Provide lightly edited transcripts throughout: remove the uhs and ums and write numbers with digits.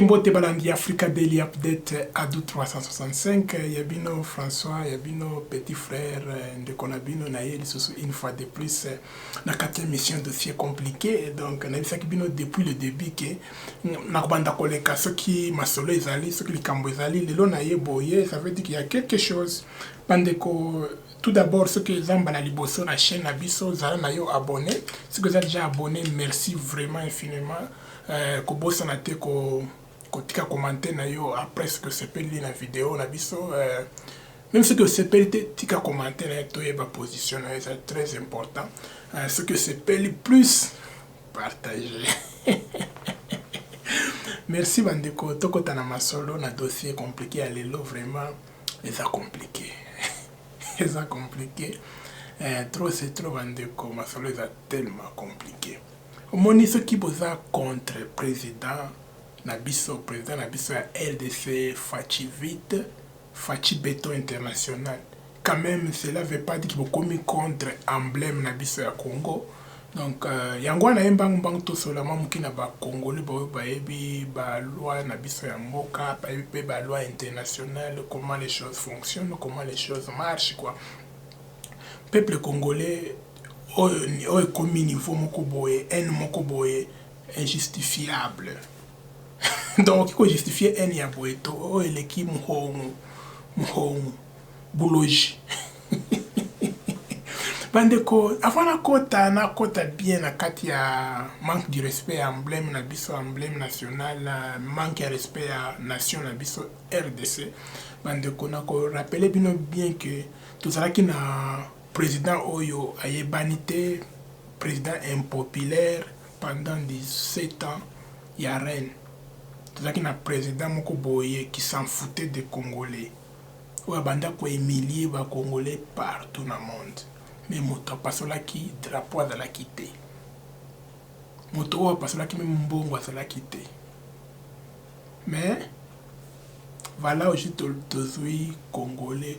Mbote balandi Africa Daily Update Adu 365 Yabino François Yabino petit frère ndeko na bino na ye lisusu une fois de plus na 4e mission dossier compliqué donc na bisaki bino depuis le début que na banda koleka soki masolo ezali soki likambo ezali lelo na ye boye ça veut dire qu'il y a quelque chose bandeko. Tout d'abord, ce que Zamba la liboso na chaîne Abisso, Zara na yo abonné. Si vous êtes déjà abonné, merci vraiment infiniment. Kobosa na te ko tika commenter na yo après ce que c'est peli na vidéo na biso. Même ce que c'est peli tika commenter na to yeba position c'est très important. Ce que c'est peli plus partager. Merci bandeko toko tana masolo na dossier compliqué à lelo vraiment les a compliqué. C'est compliqué. Trop c'est trop bandeko masolo est tellement compliqué. Moni ce qui posa contre président Nabiso à LDC Fachi vite Fachi Béton International. Quand même cela veut pas dire qu'il faut commis contre emblème Nabiso à Congo. Donc yango na mbang bang to solama mukina ba Congolais ba ebi ba loi Nabiso ya mboka ba loi internationale, comment les choses fonctionnent, comment les choses marchent quoi. Peuple congolais au commis niveau mokoboye en mokoboye injustifiable. Donc il faut justifier en ya boeto o eleki muhongu bouloji. Bandeko avant na kota bien na kati ya manque de respect à emblème na biso emblème national manque de respect à nation na biso RDC. Bandeko na ko rappeler bino bien que tozalaki na président Oyo Ayebanité, président impopulaire pendant 17 ans, il y a rien. Tout ça qui n'a président Moko Boye qui s'en foutait des Congolais. Ou abanda ko humilier les Congolais partout dans le monde. Mais moto passe là qui drapeau à la quitter. Moto passe là qui même mbongo à la quitter. Mais voilà aujourd'hui tozui Congolais.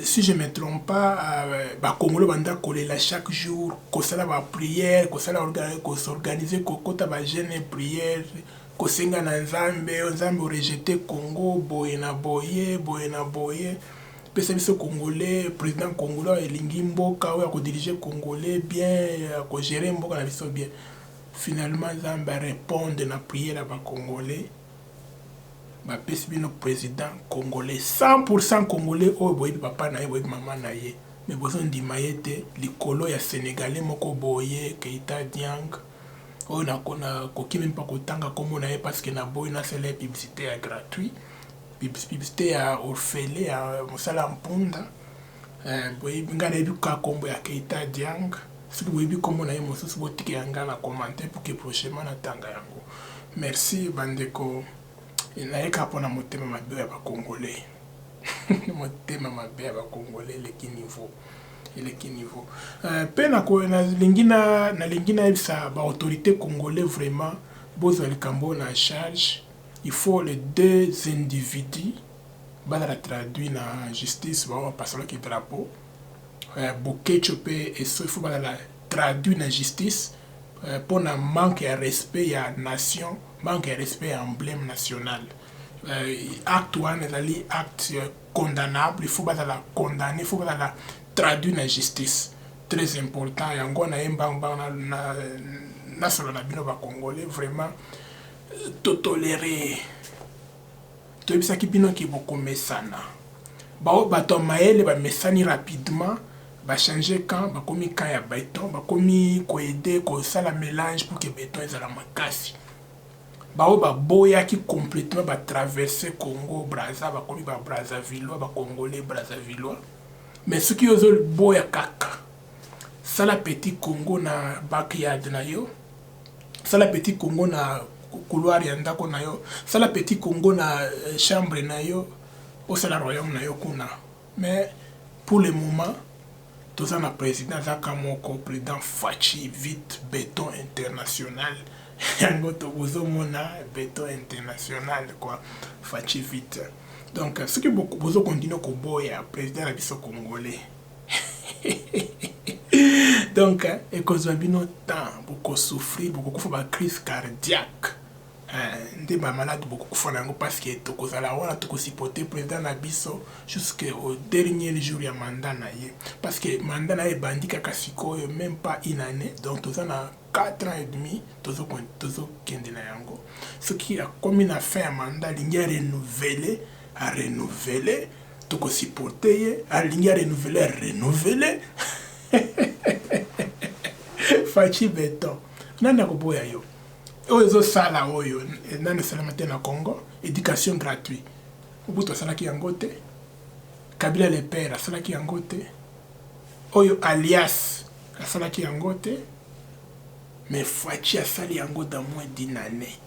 Si je ne me trompe pas, les Congolais vont chaque jour, qu'ils la prière, qu'ils s'organiser, qu'ils jeûne prière, qu'ils s'enga na Nzambe rejeté Congo, boye na boye. Pesa biso Congolais, président Congolais, elingi mboka oyo ko diriger Congolais bien, ko gérer mboka na biso bien. Finalement Nzambe répondre na prière ba Congolais. Ba pesi bino président congolais 100% congolais o boye papa na ye boye maman na ye mais bozo ndima yete likolo ya sénégalais moko boye Keita Diang o na kona koki même pas kotanga komo na ye parce que na boye na sele publicité ya gratuit publicité ya orphelin ya mosala mpunda boye ngana ebuka kombo ya Keita Diang si boye bi komo na ye mosusu botiki yanga na commenter pour que prochainement na tanga yango. Merci bandeko. Il n'a pas pour motema mabe ya ba Congolais. Motema mabe ya ba Congolais le qui niveau. Pena ko na lingina sa ba autorité congolais vraiment bozo likambo na charge. Il faut les deux individus ba la traduire na justice ba passer le drapeau. Bokecho pe et il faut ba la traduire na justice pour na manque de respect à nation. Manque de respect à emblème national. Acte one est acte condamnable, il faut pas la condamner, il faut pas la traduire dans la justice. Très important. Il y a un solo na bino ba Congolais vraiment tolérer. Tout ça qui bino qui beaucoup mesana. Ba to maele ba mesani rapidement. Ba changer quand ba komi quand ya béton, ba komi ko aider ko sala mélange pour que béton ezala makasi. Bao ba boya qui complètement ba traverser Congo Brazza ba komi ba Brazzaville ba Congolais Brazzavillois mais ce qui ozol boya kaka sala petit Congo na backyard na yo sala petit Congo na couloir ya ndako na yo sala petit Congo na chambre na yo c'est la royaume na yokuna. Mais pour le moment, tout ça, le président Zakamoko, président Fachi, vite, béton international. Yango to mona béton international, quoi. Fachi vite. Donc, ce que vous continuez à boya, président la biso congolais. Donc, et que vous avez temps, beaucoup souffrir, beaucoup faire une crise cardiaque. Des malades beaucoup parce que tu as supporté le président Nabiso jusqu'au dernier jour de mandat. Parce que le mandat est bandit même pas une année. Donc, tu as 4 ans et demi. Ce qui a comme une affaire mandat, il a renouvelé, tu as supporté, il a renouvelé. Fachi béton. Nana koboya yo. Oyo sala oyo nani salamate na Congo, éducation gratuite. Obuto salaki yango te. Kabila le père salaki yango te. Oyo alias salaki yango te. Mais Fachi asali yango dans moins d'une année.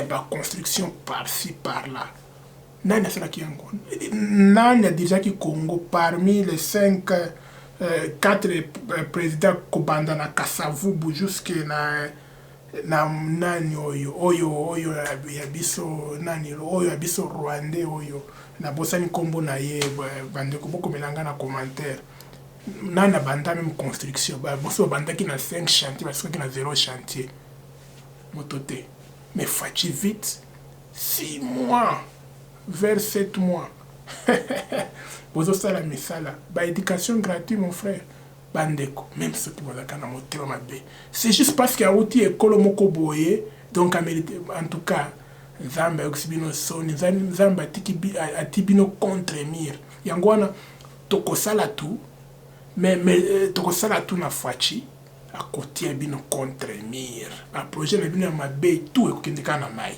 Ba construction par-ci par-là. Nani salaki yango. Nani a déjà qui Congo parmi les 4 présidents Kobanda na Kasavubu jusque na nani oyo yabiso nani oyo yabiso Rwandais oyo na bosani kombo na ye bande ko boko melanga na commentaire nana banda même construction ba boso banda ki na 5 chantiers parce que na 0 chantier mototé mais Fachi vite 6 mois vers 7 mois bozo sala misala ba éducation gratuite mon frère bandeko même ceux qui vont na motema mabe c'est juste parce qu'il y a outil école moko boye donc en tout cas Zamba oxibino soni Zamba atibino contre mire yango wana tokosala tout mais tokosala tout na Fachi à côté bino contre mire un projet na bino mabe tout ekokendeka na mai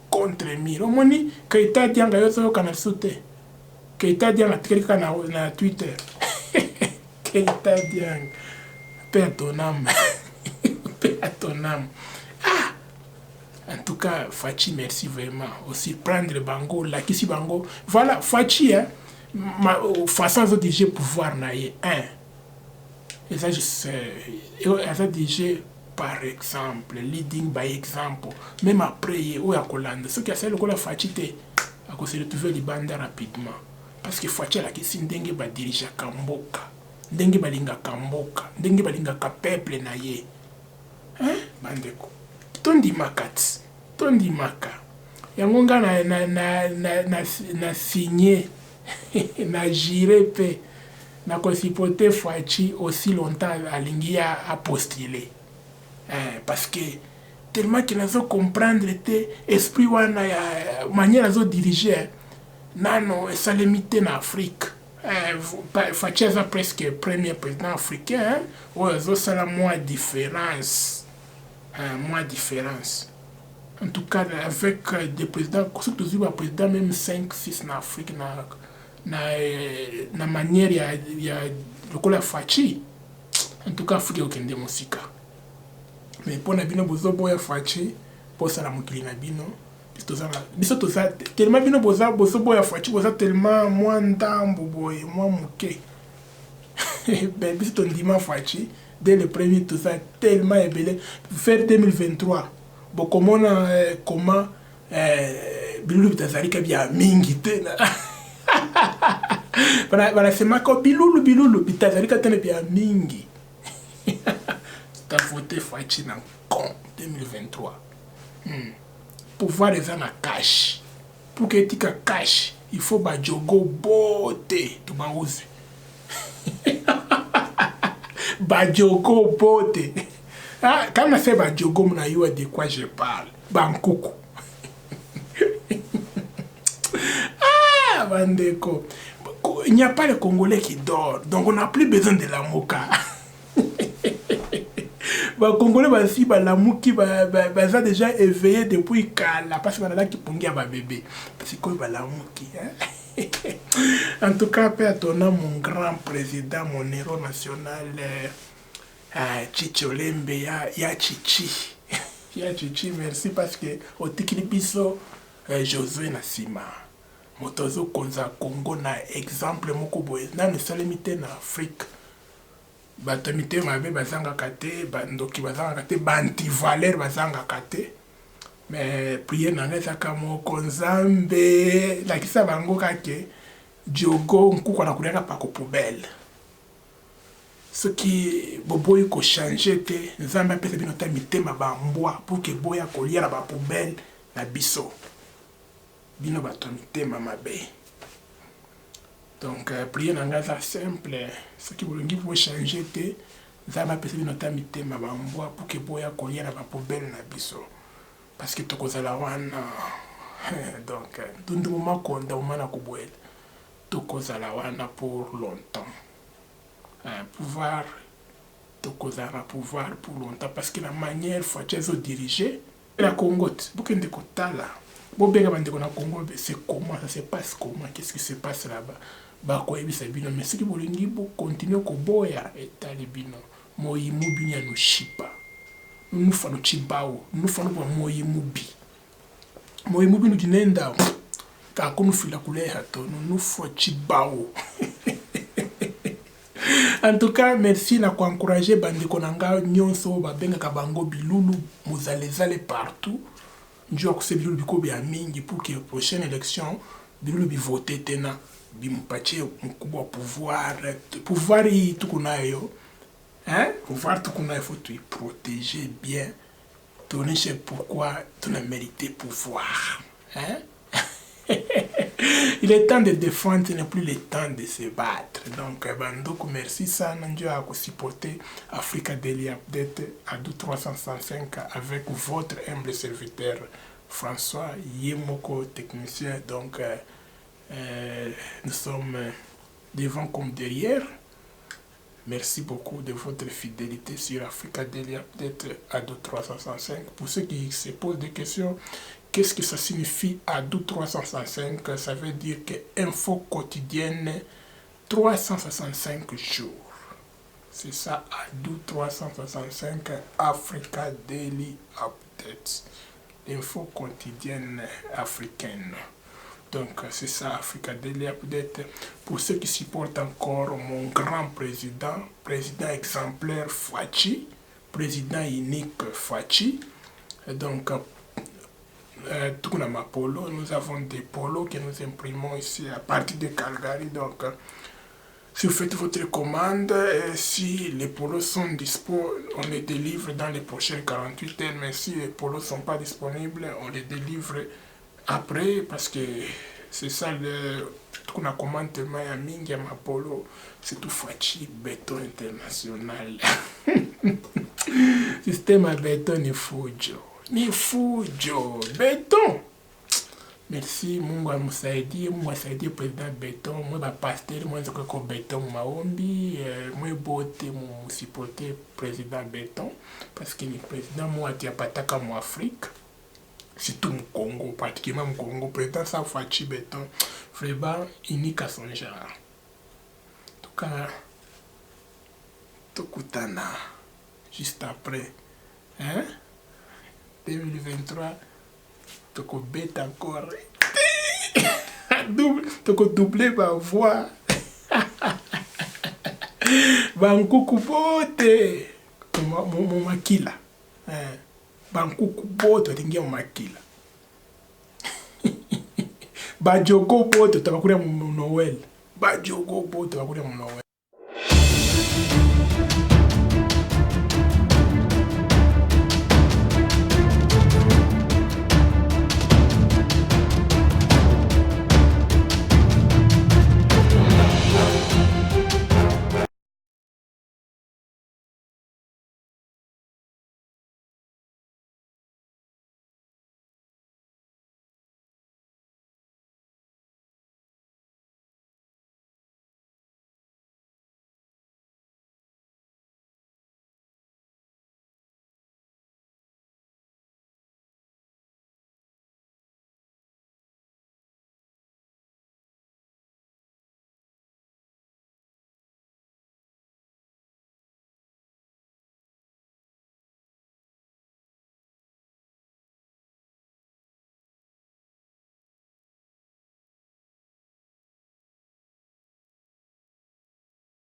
contre mire omoni Keita Dianga yoso kana soute Keita Dianga tikeli na Twitter Keita Diang, paix à ton âme. Paix à ton âme. Ah! En tout cas, Fachi, merci vraiment. Aussi, prendre le bango, la kisi bango. Voilà, Fachi, hein, ma façon de dire pouvoir naïe, hein. Et ça, je sais. Et ça, dire par exemple, leading by example. Même après, où à Kolanda, ce qui a fait le Kola Fachi, à cause de trouver les bandes rapidement. Parce que Fachi, la kisi ndenge ba dirige Kamboka. Ndenge balinga kamboka, ndenge balinga ka peuple na ye. Hein? Bandeko. Tondi makati. Tondi maka. Yango nga na signé, na juré pe, na kosipote Fachi aussi longtemps alingi a postulé. Parce que tellement qu'il n'a comprendre te esprit wana ya manière azo diriger nano ça limité en Afrique. Fachi est presque le premier président africain, où il y a moins de différence. En tout cas, avec des présidents, surtout des présidents, même 5-6 en Afrique, na manière, il y a le Fachi. En tout cas, il faut qu'il y ait des musiques. Mais pour nous, il y a Fachi, pour ça, il y a biso toza tellement bino boza boya Fachi boza tellement moins ndambo boye moins muke ben biso to ndima Fachi dès le premier toza tellement ébélé vers 2023 bokomona comment bilulu bitazalika bya mingi te bana sema ko bilulu bitazalika tena bya mingi ta voté Fachi na con 2023 pouvoir les en cash. Pour que tu cash, il faut ba jogo bote to ba uzi. Ba jogo bote. Ah, quand on fait ba jogo mna yo de quoi je parle. Bankoko. Ah, bandeko. Il n'y a pas de Congolais qui dort, donc on n'a plus besoin de la moka. Les Congolais aussi, la mouki sont déjà éveillés depuis Kala, parce que là qui pongi à bébé. Parce que la mouki. En tout cas, paix à ton âme, mon grand président, mon héros national, Chichi Olembe, ya Chichi. Ya Chichi, merci parce que au Tikilipiso, Josué Nassima. moto azokonza Congo na exemple moko boye nanu esalemi te na Afrique. Bato mitema mabe bazangaka te, bandoki bazangaka te, bantivalere bazangaka te. Mais prière na ngai ezaka moko Nzambe lakisa bango kake diogo nkuku anakuliaka pa ko poubelle. Soki boboyi ko changer te Nzambe apesa bino ta mitema bambwa pour que boya kolia na ba poubelle na biso. Bino bato mitema mabe. Donc prière na ngai eza simple. Soki bolongi bo changer te Nzambe apesa bino ta mitema bambwa pour que boya kolia na ba poubelle na biso. Parce que tokozala wana donc tundu makonda umana kubwela tokozala wana pour longtemps. Pouvoir tokozala pouvoir pour longtemps parce que la manière faut que diriger la Congo bokende kotala bobenga bandeko na Congo c'est comment ça se passe, comment qu'est-ce qui se passe là-bas ba ko ebisa bino mais ce qui bolingi bo continuer ko boya etali bino moyi mubi nya no shipa nous faisons chibao, nous faisons pour moi mubi nous dinenda car comme nous faisons la couleur nous faisons chibao. En tout cas merci na ko encourager bande konanga nyonso ba benga kabango bilulu muzalezale partout njoo ko se bilulu biko bya mingi pour que prochaine élection bilulu bi voter tena bi mpatie mkubwa pouvoir yi tukunayo. Hein? Pour voir tout qu'on a, il faut te protéger bien. Ton c'est pourquoi tu as mérité pouvoir. Hein? Il est temps de défendre, ce n'est plus le temps de se battre. Donc, merci ça, Nandio a supporté Africa Daily Update à 365 avec votre humble serviteur François Yemoko, technicien. Donc, nous sommes devant comme derrière. Merci beaucoup de votre fidélité sur Africa Daily Update ADO 365. Pour ceux qui se posent des questions, qu'est-ce que ça signifie ADO 365? Ça veut dire que info quotidienne 365 jours. C'est ça, ADO 365 Africa Daily Update. Info quotidienne africaine. Donc, c'est ça, Africa Daily Update. Pour ceux qui supportent encore mon grand président, président exemplaire Fachi, président unique Fachi. Donc, tout le monde polo, nous avons des polos que nous imprimons ici à partir de Calgary. Donc, si vous faites votre commande, si les polos sont disponibles, on les délivre dans les prochaines 48 heures. Mais si les polos ne sont pas disponibles, on les délivre après, parce que c'est ça le qu'on a commandé à Mingi à Mapolo, c'est tout Fachi béton international. Système à béton ni fujo béton. Merci Mungu Musaidi, Mungu Saidi président béton, moi ba pasteur, moi je ko béton maombi, moi bote mon supporter président béton parce que le président moi ti apataka mo Afrique. Surtout au Congo, particulièrement au Congo, président ça Fachi béton, vraiment unique à son genre. En tout cas, Tokutana, juste après, hein, 2023, Toko bête encore, Toko doublé ma voix, Bankuku bote, mon makila, hein. Bankuku boto tingia makila. Bajogo boto tabakuria mu Noël. Bajogo boto tabakuria mu Noël.